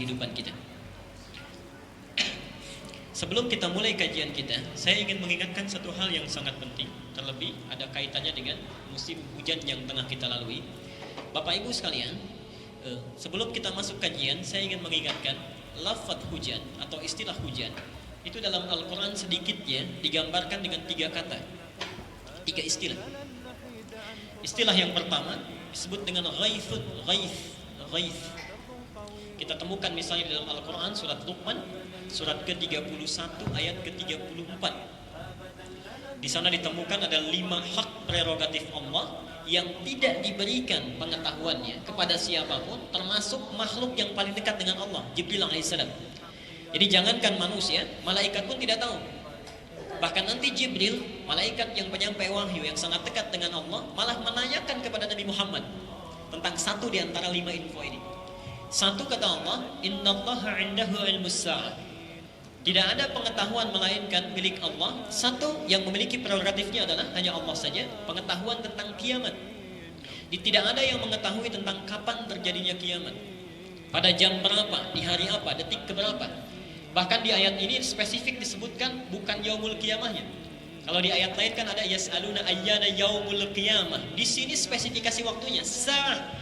kehidupan kita. Sebelum kita mulai kajian kita, saya ingin mengingatkan satu hal yang sangat penting. Terlebih ada kaitannya dengan musim hujan yang tengah kita lalui. Bapak Ibu sekalian, sebelum kita masuk kajian, saya ingin mengingatkan lafaz hujan atau istilah hujan itu dalam Al-Quran sedikitnya digambarkan dengan 3 kata, 3 istilah. Istilah yang pertama disebut dengan ghaithun, ghaith. Kita temukan misalnya di dalam Al-Quran surat Luqman surat ke-31 ayat ke-34. Di sana ditemukan ada 5 hak prerogatif Allah yang tidak diberikan pengetahuannya kepada siapapun, termasuk makhluk yang paling dekat dengan Allah, Jibril alaihissalam. Jadi jangankan manusia, malaikat pun tidak tahu. Bahkan nanti Jibril, malaikat yang penyampai wahyu yang sangat dekat dengan Allah, malah menanyakan kepada Nabi Muhammad tentang satu di antara 5 info ini. Satu, kata Allah, innallaha indahu ilmus sa'ah. Tidak ada pengetahuan melainkan milik Allah. Satu yang memiliki prerogatifnya adalah hanya Allah saja, pengetahuan tentang kiamat. Tidak ada yang mengetahui tentang kapan terjadinya kiamat, pada jam berapa, di hari apa, detik keberapa. Bahkan di ayat ini spesifik disebutkan bukan yaumul qiyamahnya. Kalau di ayat lain kan ada yas'aluna ayyana yaumul qiyamah. Di sini spesifikasi waktunya sa'ah.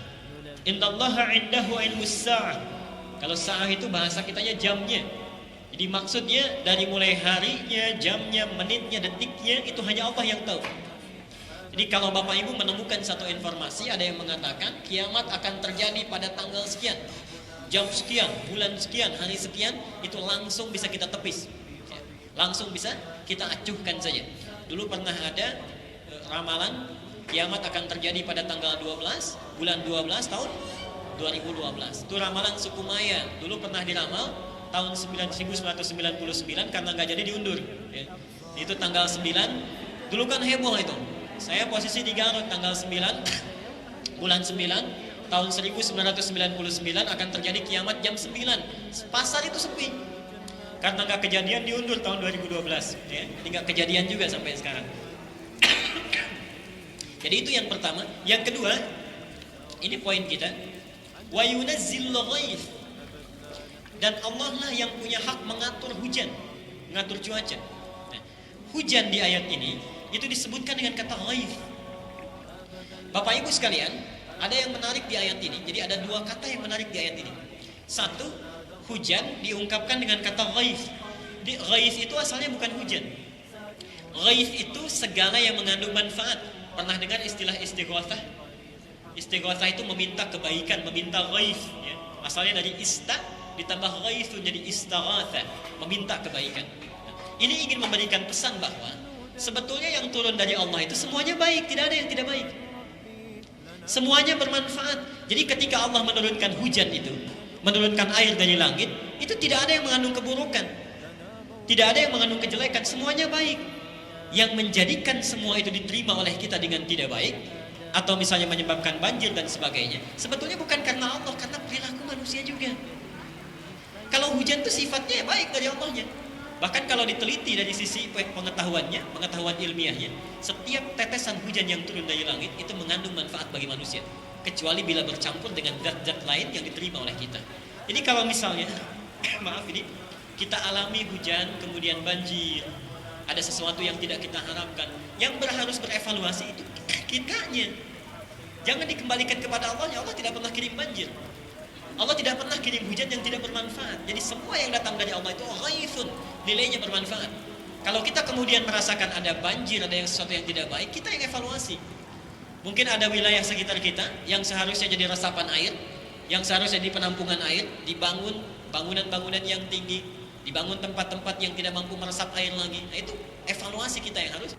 Innallaha indahu ilmus sa'ah. Kalau sa'ah itu bahasa kitanya jamnya. Jadi maksudnya dari mulai harinya, jamnya, menitnya, detiknya itu hanya Allah yang tahu. Jadi kalau Bapak Ibu menemukan satu informasi, ada yang mengatakan kiamat akan terjadi pada tanggal sekian, jam sekian, bulan sekian, hari sekian, itu langsung bisa kita tepis, langsung bisa kita acuhkan saja. Dulu pernah ada ramalan kiamat akan terjadi pada tanggal 12 bulan 12 tahun 2012. Itu ramalan suku Maya. Dulu pernah diramal tahun 1999 karena nggak jadi diundur. Itu tanggal 9. Dulu kan heboh itu. Saya posisi di Garut, tanggal 9 bulan 9 tahun 1999 akan terjadi kiamat jam 9. Pasar itu sepi karena nggak kejadian, diundur tahun 2012 ya. Jadi nggak kejadian juga sampai sekarang. Jadi itu yang pertama. Yang kedua, ini poin kita, wa yunazzilul ghaith. Dan Allah lah yang punya hak mengatur hujan, mengatur cuaca. Nah, hujan di ayat ini itu disebutkan dengan kata ghaith. Bapak Ibu sekalian, ada yang menarik di ayat ini. Jadi ada 2 kata yang menarik di ayat ini. Satu, hujan diungkapkan dengan kata ghaith. Ghaith itu asalnya bukan hujan. Ghaith itu segala yang mengandung manfaat. Pernah dengar istilah istighatsah? Istighatsah itu meminta kebaikan, meminta ghaith ya. Asalnya dari ditambah ghaith jadi istaghatsah, meminta kebaikan. Ini ingin memberikan pesan bahwa sebetulnya yang turun dari Allah itu semuanya baik, tidak ada yang tidak baik. Semuanya bermanfaat. Jadi ketika Allah menurunkan hujan itu, menurunkan air dari langit, itu tidak ada yang mengandung keburukan, tidak ada yang mengandung kejelekan, semuanya baik. Yang menjadikan semua itu diterima oleh kita dengan tidak baik, atau misalnya menyebabkan banjir dan sebagainya, sebetulnya bukan karena Allah, karena perilaku manusia juga. Kalau hujan itu sifatnya baik dari Allahnya. Bahkan kalau diteliti dari sisi pengetahuannya, pengetahuan ilmiahnya, setiap tetesan hujan yang turun dari langit itu mengandung manfaat bagi manusia, kecuali bila bercampur dengan zat-zat lain yang diterima oleh kita. Jadi kalau misalnya maaf ini, kita alami hujan kemudian banjir, ada sesuatu yang tidak kita harapkan, yang harus berevaluasi itu kitanya. Jangan dikembalikan kepada Allah. Allah tidak pernah kirim banjir, Allah tidak pernah kirim hujan yang tidak bermanfaat. Jadi semua yang datang dari Allah itu ghaithun, nilainya bermanfaat. Kalau kita kemudian merasakan ada banjir, ada yang sesuatu yang tidak baik, kita yang evaluasi. Mungkin ada wilayah sekitar kita yang seharusnya jadi resapan air, yang seharusnya jadi penampungan air, dibangun bangunan-bangunan yang tinggi, dibangun tempat-tempat yang tidak mampu meresap air lagi. Nah, itu evaluasi kita yang harus